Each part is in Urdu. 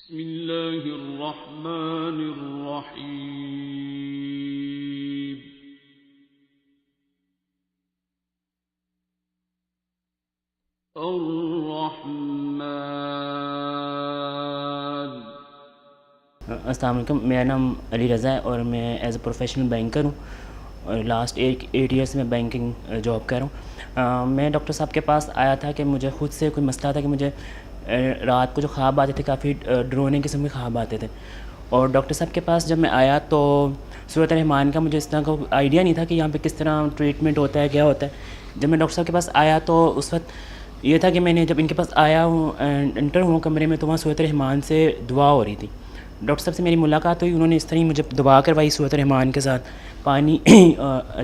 بسم اللہ الرحمن الرحیم. الرحمن. السلام علیکم. میرا نام علی رضا ہے اور میں ایز اے پروفیشنل بینکر ہوں اور لاسٹ 8 ایئرس میں بینکنگ جاب کر رہا ہوں. میں ڈاکٹر صاحب کے پاس آیا تھا کہ مجھے خود سے کوئی مسئلہ تھا کہ مجھے رات کو جو خواب آتے تھے کافی ڈرونے قسم کے خواب آتے تھے. اور ڈاکٹر صاحب کے پاس جب میں آیا تو سورۃ الرحمن کا مجھے اس طرح کا آئیڈیا نہیں تھا کہ یہاں پہ کس طرح ٹریٹمنٹ ہوتا ہے، کیا ہوتا ہے. جب میں ڈاکٹر صاحب کے پاس آیا تو اس وقت یہ تھا کہ میں نے جب ان کے پاس آیا ہوں انٹر ہوا کمرے میں تو وہاں سورۃ الرحمن سے دعا ہو رہی تھی. ڈاکٹر صاحب سے میری ملاقات ہوئی، انہوں نے اس طرح ہی مجھے دعا کروائی سورۃ الرحمن کے ساتھ. پانی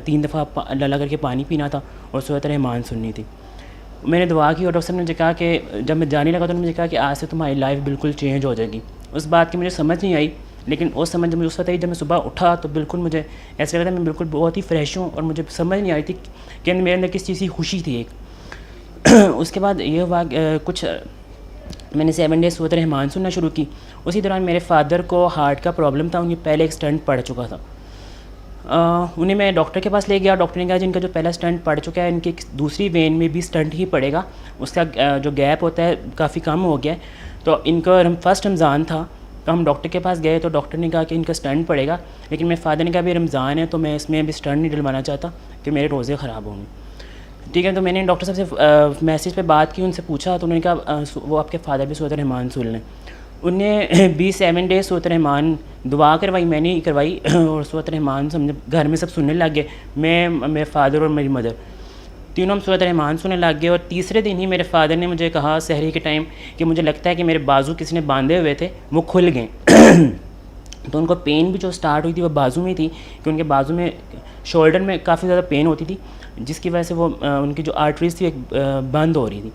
3 دفعہ اللہ کر کے پانی پینا تھا اور سورۃ الرحمن سننی تھی. میں نے دعا کی اور ڈاکٹر صاحب نے مجھے کہا کہ جب میں جانے لگا تو انہوں نے مجھے کہا کہ آج سے تمہاری لائف بالکل چینج ہو جائے گی. اس بات کی مجھے سمجھ نہیں آئی، لیکن وہ سمجھ جب مجھے اس وقت آئی جب میں صبح اٹھا تو بالکل مجھے ایسا لگا تھا میں بالکل بہت ہی فریش ہوں اور مجھے سمجھ نہیں آئی تھی کہ میرے اندر کس چیز کی خوشی تھی ایک. اس کے بعد یہ ہوا کچھ میں نے 7 ڈیز سورۃ الرحمن سننا شروع کی. اسی دوران میرے فادر کو ہارٹ کا پرابلم تھا، انہیں پہلے ایک سٹنٹ پڑ چکا تھا. انہیں میں ڈاکٹر کے پاس لے گیا. ڈاکٹر نے کہا جن کا جو پہلا سٹنٹ پڑ چکا ہے ان کی دوسری وین میں بھی سٹنٹ ہی پڑے گا، اس کا جو گیپ ہوتا ہے کافی کم ہو گیا ہے. تو ان کا فرسٹ رمضان تھا تو ہم ڈاکٹر کے پاس گئے تو ڈاکٹر نے کہا کہ ان کا سٹنٹ پڑے گا، لیکن میرے فادر نے کہا ابھی رمضان ہے تو میں اس میں ابھی سٹنٹ نہیں ڈلوانا چاہتا کہ میرے روزے خراب ہوں گے. ٹھیک ہے، تو میں نے ڈاکٹر صاحب سے میسیج پہ بات کی، ان سے پوچھا تو انہوں نے کہا وہ آپ کے فادر بھی سورۃ الرحمن سن لیں. انہیں بھی 7 ڈیز سورۃ الرحمن دعا کروائی، میں نے ہی کروائی اور سورۃ الرحمن سمجھے گھر میں سب سننے لگ گئے. میں، میرے فادر اور میری مدر تینوں ہم سورۃ الرحمن سننے لگ گئے. اور تیسرے دن ہی میرے فادر نے مجھے کہا سحری کے ٹائم کہ مجھے لگتا ہے کہ میرے بازو کسی نے باندھے ہوئے تھے وہ کھل گئے. تو ان کو پین بھی جو سٹارٹ ہوئی تھی وہ بازو میں تھی کہ ان کے بازو میں شولڈر میں کافی زیادہ پین ہوتی تھی جس کی وجہ سے وہ ان کی جو آرٹریز تھی بند ہو رہی تھی.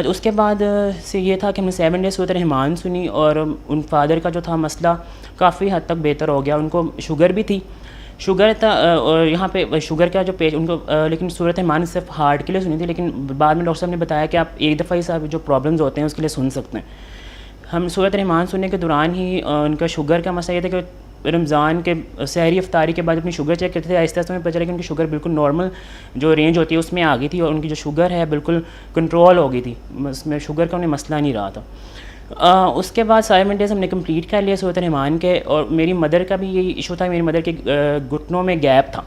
اس کے بعد سے یہ تھا کہ ہم نے 7 ڈیز سورۃ الرحمن سنی اور ان فادر کا جو تھا مسئلہ کافی حد تک بہتر ہو گیا. ان کو شوگر بھی تھی، شوگر تھا اور یہاں پہ شوگر کا جو ان کو لیکن سورۃ الرحمن صرف ہارٹ کے لیے سنی تھی، لیکن بعد میں ڈاکٹر صاحب نے بتایا کہ آپ ایک دفعہ ہی صاحب جو پرابلمز ہوتے ہیں اس کے لیے سن سکتے ہیں. ہم سورۃ الرحمن سننے کے دوران ہی ان کا شوگر کا مسئلہ یہ تھا کہ رمضان کے سحری افطاری کے بعد اپنی شوگر چیک کرتے تھے. آہستہ آہستہ میں پتہ چلا کہ ان کی شوگر بالکل نارمل جو رینج ہوتی ہے اس میں آ گئی تھی اور ان کی جو شوگر ہے بالکل کنٹرول ہو گئی تھی، اس میں شوگر کا انہیں مسئلہ نہیں رہا تھا. اس کے بعد 7 ڈیز ہم نے کمپلیٹ کر لیا سورۃ الرحمن کے. اور میری مدر کا بھی یہی ایشو تھا، میری مدر کے گھٹنوں میں گیپ تھا.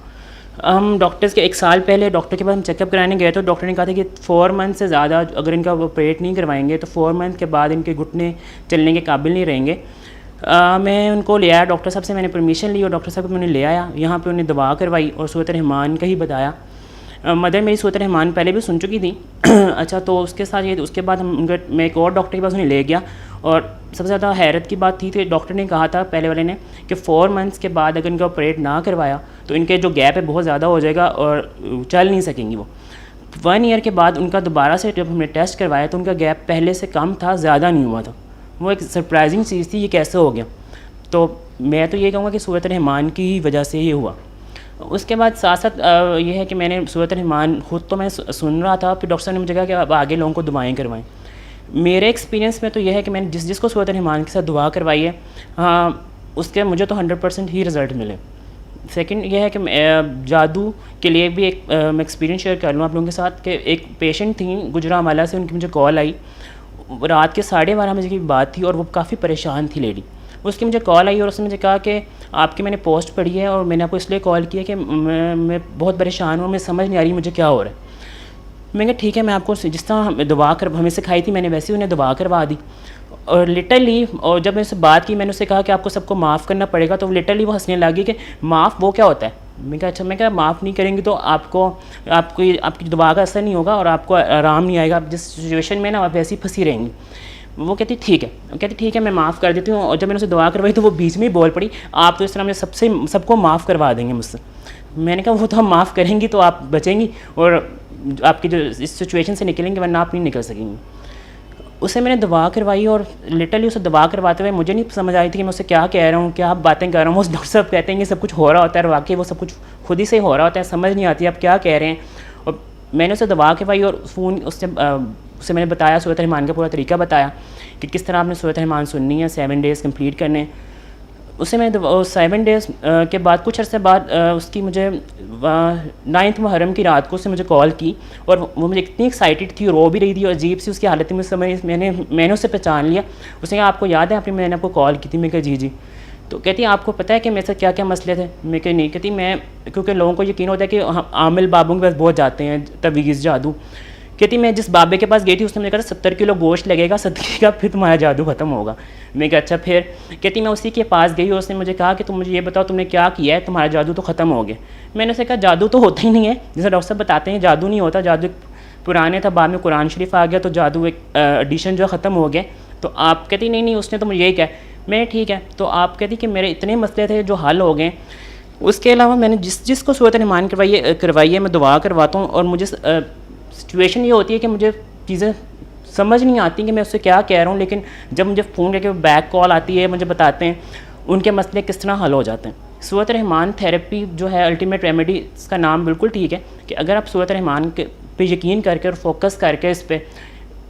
ہم ڈاکٹرز کے 1 سال پہلے ڈاکٹر کے پاس ہم چیک اپ کرانے گئے تو ڈاکٹر نے کہا تھا کہ 4 منتھ سے زیادہ اگر ان کا آپریٹ نہیں کروائیں گے تو 4 منتھ کے بعد ان کے گھٹنے چلنے کے قابل نہیں رہیں گے. میں ان کو لے آیا ڈاکٹر صاحب سے، میں نے پرمیشن لی اور ڈاکٹر صاحب کو میں نے لے آیا. یہاں پہ انہیں دعا کروائی اور سورۃ الرحمن کا ہی بتایا. مدر میری سورۃ الرحمن پہلے بھی سن چکی تھی. اچھا، تو اس کے ساتھ یہ اس کے بعد میں ایک اور ڈاکٹر کے پاس انہیں لے گیا اور سب سے زیادہ حیرت کی بات تھی کہ ڈاکٹر نے کہا تھا پہلے والے نے کہ 4 منتھس کے بعد اگر ان کا آپریٹ نہ کروایا تو ان کے جو گیپ ہے بہت زیادہ ہو جائے گا اور چل نہیں سکیں گی. وہ 1 ایئر کے بعد ان کا دوبارہ سے جب ہم نے ٹیسٹ کروایا تو ان کا گیپ پہلے سے کم تھا، زیادہ نہیں ہوا تھا. وہ ایک سرپرائزنگ چیز تھی، یہ کیسے ہو گیا. تو میں تو یہ کہوں گا کہ سورۃ الرحمن کی ہی وجہ سے یہ ہوا. اس کے بعد ساتھ ساتھ یہ ہے کہ میں نے سورۃ الرحمن خود تو میں سن رہا تھا، پھر ڈاکٹر صاحب نے مجھے کہا کہ آپ آگے لوگوں کو دعائیں کروائیں. میرے ایکسپیرینس میں تو یہ ہے کہ میں نے جس کو سورۃ الرحمن کے ساتھ دعا کروائی ہے ہاں اس کے مجھے تو 100% ہی رزلٹ ملے. سیکنڈ یہ ہے کہ جادو کے لیے بھی ایک میں ایکسپیرینس شیئر کر لوں آپ لوگوں کے ساتھ کہ ایک پیشنٹ تھیں گجرانوالہ سے، ان کی مجھے کال آئی رات کے 12:30 بجے کی بات تھی اور وہ کافی پریشان تھی لیڈی. اس کی مجھے کال آئی اور اس نے مجھے کہا کہ آپ کی میں نے پوسٹ پڑھی ہے اور میں نے آپ کو اس لیے کال کیا کہ میں بہت پریشان ہوں، میں سمجھ نہیں آ رہی مجھے کیا ہو رہا ہے. میں نے کہا ٹھیک ہے میں آپ کو جس طرح دعا ہمیں سکھائی تھی میں نے ویسے ہی انہیں دعا کروا دی. اور لٹرلی اور جب میں اس سے بات کی میں نے اس سے کہا کہ آپ کو سب کو معاف کرنا پڑے گا تو لٹرلی وہ ہنسنے لگی کہ معاف وہ کیا ہوتا ہے. میں کہا اچھا، میں کہا معاف نہیں کریں گی تو آپ کی دعا کا اثر نہیں ہوگا اور آپ کو آرام نہیں آئے گا، آپ جس سچویشن میں نا آپ ایسی پھنسی رہیں گی. وہ کہتی ٹھیک ہے میں معاف کر دیتی ہوں. اور جب میں نے اسے دعا کروائی تو وہ بیچ میں ہی بول پڑی آپ تو اس طرح میں سب کو معاف کروا دیں گے مجھ سے. میں نے کہا وہ تو ہم معاف کریں گی تو آپ بچیں گی اور آپ کی جو اس سچویشن سے نکلیں گے ورنہ آپ نہیں نکل سکیں گی. اسے میں نے دعا کروائی اور لٹرلی اسے دعا کرواتے ہوئے مجھے نہیں سمجھ آئی تھی کہ میں اسے کیا کہہ رہا ہوں، کیا باتیں کر رہا ہوں. وہ ڈاکٹر صاحب کہتے ہیں کہ سب کچھ ہو رہا ہوتا ہے اور واقعی وہ سب کچھ خود ہی سے ہو رہا ہوتا ہے، سمجھ نہیں آتی آپ کیا کہہ رہے ہیں. اور میں نے اسے دعا کروائی اور فون اس سے اسے میں نے بتایا سورۃ الرحمان کا پورا طریقہ بتایا کہ کس طرح آپ نے سورۃ الرحمان سننی ہے, 7 days کمپلیٹ کرنے. اسے میں 7 days کے بعد کچھ عرصے بعد اس کی مجھے 9 محرم کی رات کو اس نے مجھے کال کی, اور وہ مجھے اتنی ایکسائٹیڈ تھی, رو بھی رہی تھی, اور عجیب سی اس کی حالت تھی. میں نے اسے پہچان لیا. اس نے کہا آپ کو یاد ہے میں نے آپ کو کال کی تھی؟ میں کہا جی جی. تو کہتی آپ کو پتہ ہے کہ میرے ساتھ کیا کیا مسئلے تھے؟ میں کہ نہیں. کہتی میں کیونکہ لوگوں کو یقین ہوتا ہے کہ عامل بابوں کے پاس بہت جاتے ہیں, تویز جادو. کہتی میں جس بابے کے پاس گئی تھی اس نے مجھے کہا 70 کلو گوشت لگے گا صدقے کا, پھر تمہارا جادو ختم ہوگا. میں کہا اچھا پھر؟ کہتی میں اسی کے پاس گئی اور اس نے مجھے کہا کہ تم مجھے یہ بتاؤ تم نے کیا کیا ہے, تمہارا جادو تو ختم ہو گیا. میں نے اسے کہا جادو تو ہوتا ہی نہیں ہے, جیسے ڈاکٹر صاحب بتاتے ہیں جادو نہیں ہوتا, جادو پرانے تھا, بعد میں قرآن شریف آ گیا تو جادو ایک ایڈیشن جو ہے ختم ہو گیا. تو آپ کہتی نہیں اس نے تو مجھے یہی کہا. میں ٹھیک ہے. تو آپ کہتی کہ میرے اتنے مسئلے تھے جو حل ہو گئے. اس کے علاوہ میں نے جس کو سورۃ الرحمان کروائی ہے میں دعا کرواتا ہوں, اور مجھے سچویشن یہ ہوتی ہے کہ مجھے چیزیں سمجھ نہیں آتی کہ میں اس سے کیا کہہ رہا ہوں, لیکن جب مجھے فون کر کے بیک کال آتی ہے مجھے بتاتے ہیں ان کے مسئلے کس طرح حل ہو جاتے ہیں. سورۃ الرحمان تھیراپی جو ہے الٹیمیٹ ریمیڈی, اس کا نام بالکل ٹھیک ہے کہ اگر آپ سورۃ الرحمان پہ یقین کر کے اور فوکس کر کے اس پہ,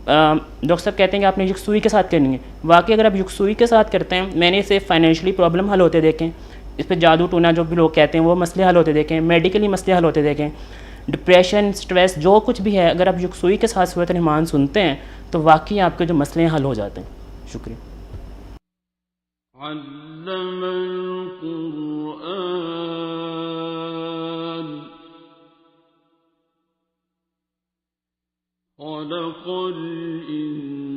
ڈاکٹر صاحب کہتے ہیں کہ آپ نے یکسوئی کے ساتھ کرنی ہے. واقعی اگر آپ یکسوئی کے ساتھ کرتے ہیں, میں نے اسے فائنینشلی پرابلم حل ہوتے دیکھیں, اس پہ جادو ٹونا جو بھی لوگ کہتے ہیں وہ مسئلے حل ہوتے دیکھیں, میڈیکلی مسئلے حل ہوتے دیکھیں, ڈپریشن, سٹریس, جو کچھ بھی ہے, اگر آپ یکسوئی کے ساتھ سورۃ الرحمان سنتے ہیں تو واقعی آپ کے جو مسئلے حل ہو جاتے ہیں. شکریہ. علم القرآن خلق الإنسان